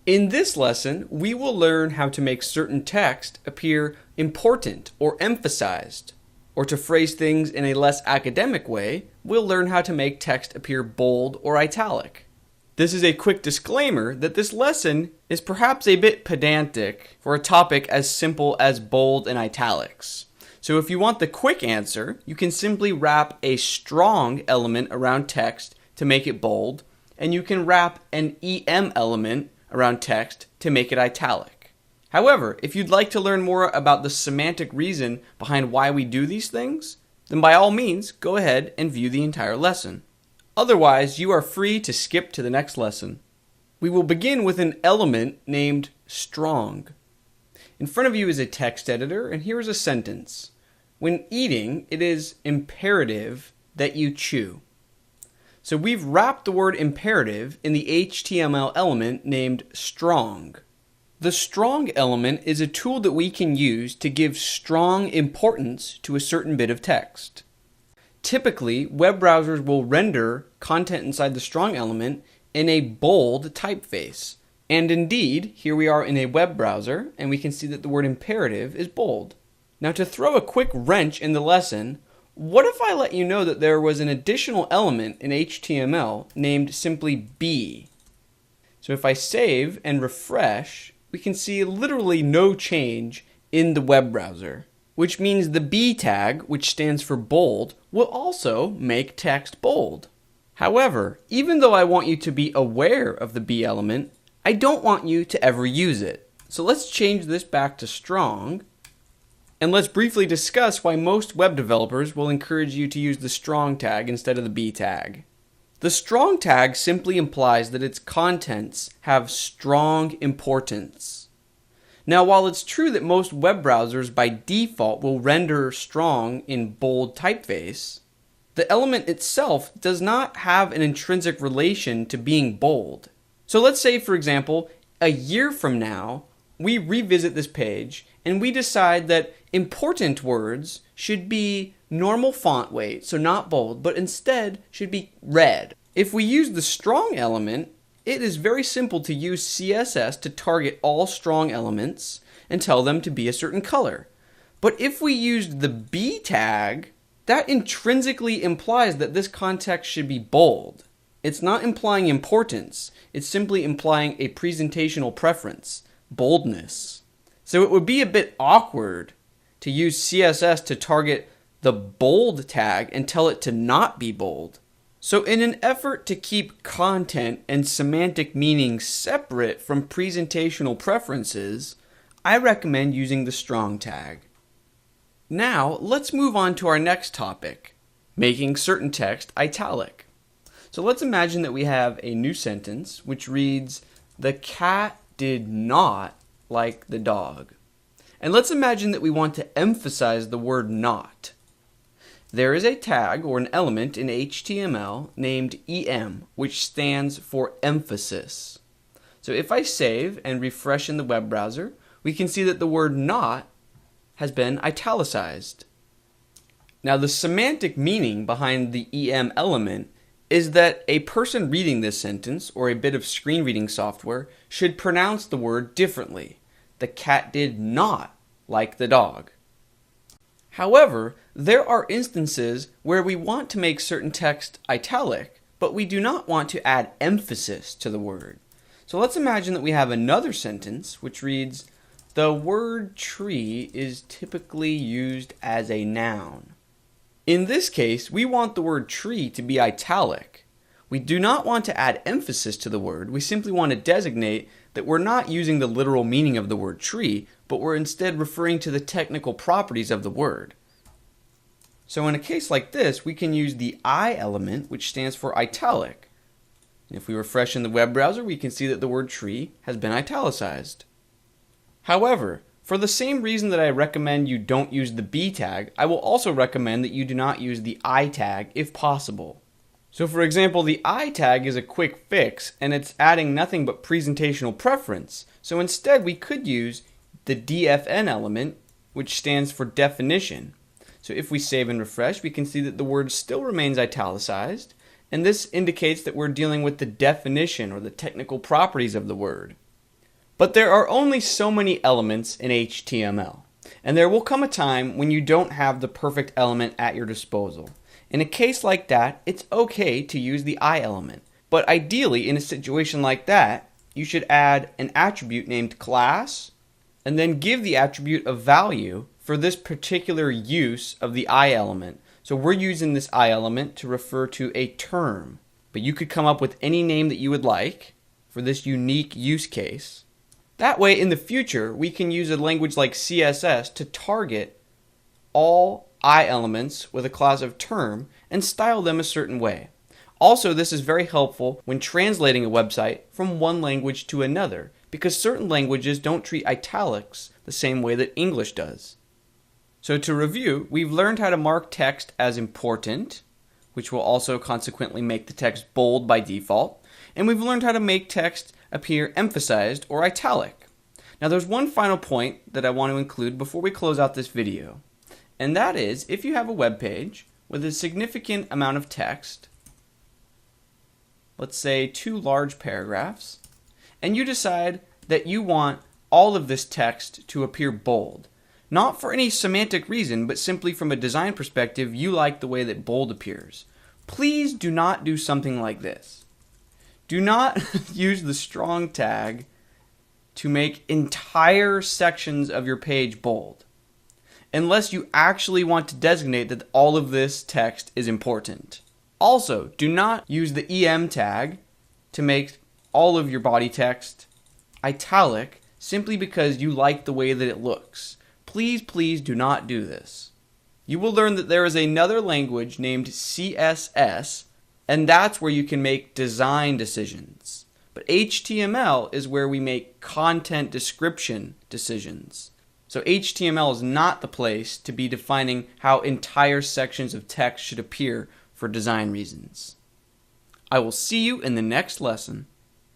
In this lesson, we will learn how to make certain text appear important or emphasized. Or to phrase things in a less academic way, we'll learn how to make text appear bold or italic. This is a quick disclaimer that this lesson is perhaps a bit pedantic for a topic as simple as bold and italics. So if you want the quick answer, you can simply wrap a strong element around text to make it bold, and you can wrap an EM element around text to make it italic. However, if you'd like to learn more about the semantic reason behind why we do these things, then by all means, go ahead and view the entire lesson. Otherwise, you are free to skip to the next lesson. We will begin with an element named strong. In front of you is a text editor, and here is a sentence. When eating, it is imperative that you chew. So we've wrapped the word imperative in the HTML element named strong. The strong element is a tool that we can use to give strong importance to a certain bit of text. Typically, web browsers will render content inside the strong element in a bold typeface. And indeed, here we are in a web browser, and we can see that the word imperative is bold. Now, to throw a quick wrench in the lesson, what if I let you know that there was an additional element in HTML named simply B? So if I save and refresh, we can see literally no change in the web browser, which means the B tag, which stands for bold, will also make text bold. However, even though I want you to be aware of the B element, I don't want you to ever use it. So let's change this back to strong. And let's briefly discuss why most web developers will encourage you to use the strong tag instead of the B tag. The strong tag simply implies that its contents have strong importance. Now, while it's true that most web browsers by default will render strong in bold typeface, the element itself does not have an intrinsic relation to being bold. So let's say, for example, a year from now, we revisit this page and we decide that important words should be normal font weight, so not bold, but instead should be red. If we use the strong element, it is very simple to use CSS to target all strong elements and tell them to be a certain color. But if we used the B tag, that intrinsically implies that this context should be bold. It's not implying importance, it's simply implying a presentational preference, boldness. So it would be a bit awkward to use CSS to target the bold tag and tell it to not be bold. So in an effort to keep content and semantic meaning separate from presentational preferences, I recommend using the strong tag. Now, let's move on to our next topic, making certain text italic. So let's imagine that we have a new sentence which reads, "The cat did not like the dog." And let's imagine that we want to emphasize the word not. There is a tag or an element in HTML named EM, which stands for emphasis. So if I save and refresh in the web browser, we can see that the word not has been italicized. Now, the semantic meaning behind the EM element is that a person reading this sentence or a bit of screen reading software should pronounce the word differently. The cat did not like the dog. However, there are instances where we want to make certain text italic, but we do not want to add emphasis to the word. So let's imagine that we have another sentence which reads, "The word tree is typically used as a noun." In this case, we want the word tree to be italic. We do not want to add emphasis to the word. We simply want to designate that we're not using the literal meaning of the word tree, but we're instead referring to the technical properties of the word. So in a case like this, we can use the I element, which stands for italic. And if we refresh in the web browser, we can see that the word tree has been italicized. However, for the same reason that I recommend you don't use the B tag, I will also recommend that you do not use the I tag if possible. So for example, the I tag is a quick fix and it's adding nothing but presentational preference. So instead we could use the DFN element, which stands for definition. So if we save and refresh, we can see that the word still remains italicized, and this indicates that we're dealing with the definition or the technical properties of the word. But there are only so many elements in HTML, and there will come a time when you don't have the perfect element at your disposal. In a case like that, it's okay to use the I element. But ideally, in a situation like that, you should add an attribute named class, and then give the attribute a value for this particular use of the I element. So we're using this I element to refer to a term, but you could come up with any name that you would like for this unique use case. That way, in the future, we can use a language like CSS to target all I elements with a class of term and style them a certain way. Also, this is very helpful when translating a website from one language to another, because certain languages don't treat italics the same way that English does. So to review, we've learned how to mark text as important, which will also consequently make the text bold by default, and we've learned how to make text appear emphasized or italic. Now there's one final point that I want to include before we close out this video, and that is if you have a web page with a significant amount of text, let's say 2 large paragraphs, and you decide that you want all of this text to appear bold. Not for any semantic reason, but simply from a design perspective, you like the way that bold appears. Please do not do something like this. Do not use the strong tag to make entire sections of your page bold, unless you actually want to designate that all of this text is important. Also, do not use the EM tag to make all of your body text italic simply because you like the way that it looks. Please, please do not do this. You will learn that there is another language named CSS, and that's where you can make design decisions. But HTML is where we make content description decisions. So HTML is not the place to be defining how entire sections of text should appear for design reasons. I will see you in the next lesson.